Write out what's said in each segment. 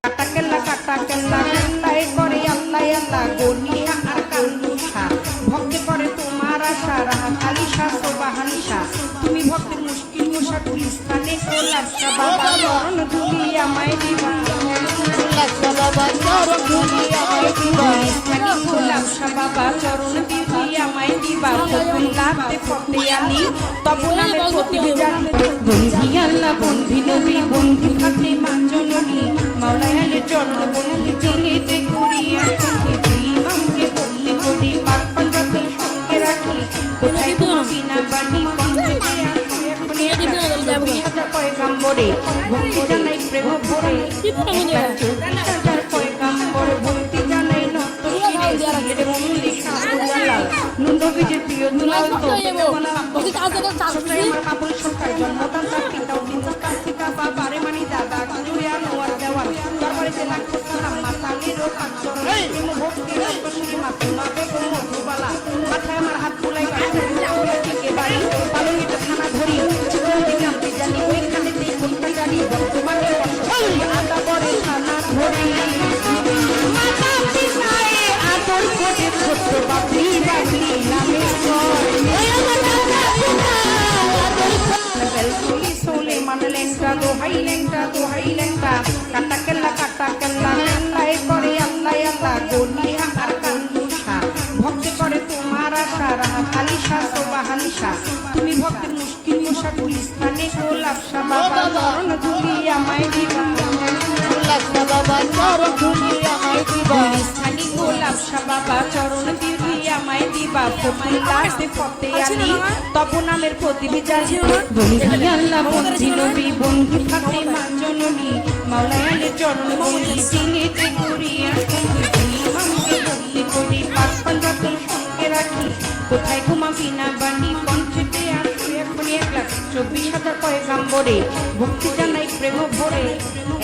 কাটা কেল্লা কেল্লায় করে আল্লাহ আল্লাহ গনিয়া আর কান্দুষা ভক্তে করে তোমার আশা রাহা কালিশা সোবাহানিশা তুমি ভক্তের মুশকিল মুশা গুলিস্তানে কোলাসা বাবা চরণ ধুলি আমায় দিবা কোলাসা বাবা চরণ ধুলি আমায় দিবা গুলিস্তানে কোলাসা বাবা চরণ ধুলি আমায় দিবা ফতুল্লাতে ফতে আনি তবু নামে প্রতিবি জানি বন্ধি আল্লাহ বন্ধি নবী বন্ধি ফাতেমা জননী মাওলানা চরণ বন্ধি চিনিতে করিয়া ইমামকে বলতে করি পাক পাঞ্জাতে সঙ্গে রাখি কোথায় তুমি না বাণী কণ্ঠে এখনই হাজার পয়গাম্বরে ভক্তি জানাই প্রেম ভরে হাজার পয়গাম্বর ভক্তি জানাই নত শিরে মন্দির শাহজালাল নন্দবীজের প্রিয় দুলাল তো আমার কাপুর সরকার জন্মদাতা পিতাও কিন্তু কার্তিকা বাবারে মানি দাদা কুজুরিয়া নোয়ার দেওয়াল দরবারে লাখ সালাম মাতালির পাঁচচরণ প্রেম ভক্তি রত শ্রী মাতুমা বেগম মধুবালা মাথায় আমার হাত বুলাই থেকে বাড়ি পালঙ্গিত থানা ধরি চিকন দিকে জানি ওইখানে কোনটা জানি বর্তমানে আদা বড়ে থানা ধরি মাতা পিতায় আদর করে ছোট্ট বাপি বাপি নামে সোলে মানলেনটা দোহাইলেনটা কাটা কেল্লা কেল্লায় করে আল্লাহ আল্লাহ গনিয়া আর কান্দুষা ভক্তি করে তোমার আশা রাহা কালিশা সোবাহানিশা তুমি ভক্তের মুশকিল মুশা গুলিস্তানে কোলাসা বাবা চরণ ধুলি আমায় দিবা কোলাসা বাবা চরণ ধুলি আমায় দিবা গুলিস্তানি কোলাসা বাবা চরণ ধুলি আমায় দিবা ফতুল্লাতে ফতে আনি তবু নামের প্রতিবি জানি বন্ধি আল্লাহ বন্ধি নবী বন্ধি ফাতেমা জননী মাওলানা চরণ বন্ধি চিনিতে করিয়া ইমামকে বলতে করি পাক পাঞ্জাতে সঙ্গে রাখি কোথায় ঘুমাবি না বাণী কণ্ঠে আসি এখনই 1,24,000 পয়গাম্বরে ভক্তি জানাই প্রেম ভরে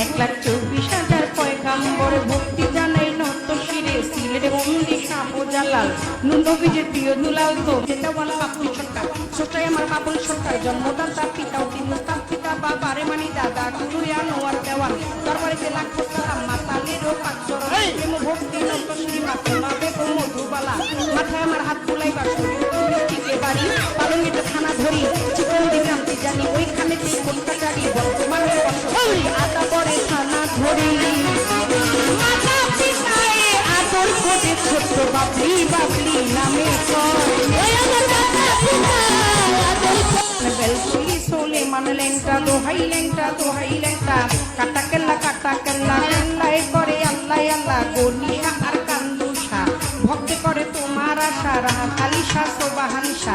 1,24,000 পয়গাম্বরে ভক্তি জানাই নত শিরে সিলের মন্দির শাহজালাল নন্দবীজের প্রিয় দুলাল তো যেটা বলা কাপুর সরকার ছোটাই আমার কাপুর সরকার জন্মদাতা পিতাও কিন্তু পিতা বাবারে মানি দাদা কুজুরিয়া নোয়ার দেওয়াল দরবারে লাখ সালাম মাতালির পাঁচচরণ প্রেম ভক্তি রত শ্রী মাতুমা বেগম মধুবালা মাথায় আমার হাত বুলাইবা থেকে বাড়ি পালঙ্গিত থানা ধরি চিকন দিকে জানি ওইখানে কোনটা জানি বর্তমানে আদা বড়ে থানা ধরি মাতা পিতায় আদর করে ছোট্ট বাপি বাপি নামে সোলে মানলেনটা দোহাইলেনটা কাটা কেল্লা কেল্লায় করে আল্লাহ আল্লাহ গনিয়া আর কান্দুষা ভক্তি করে তোমার আশা রাহা কালিশা সোবাহানিশা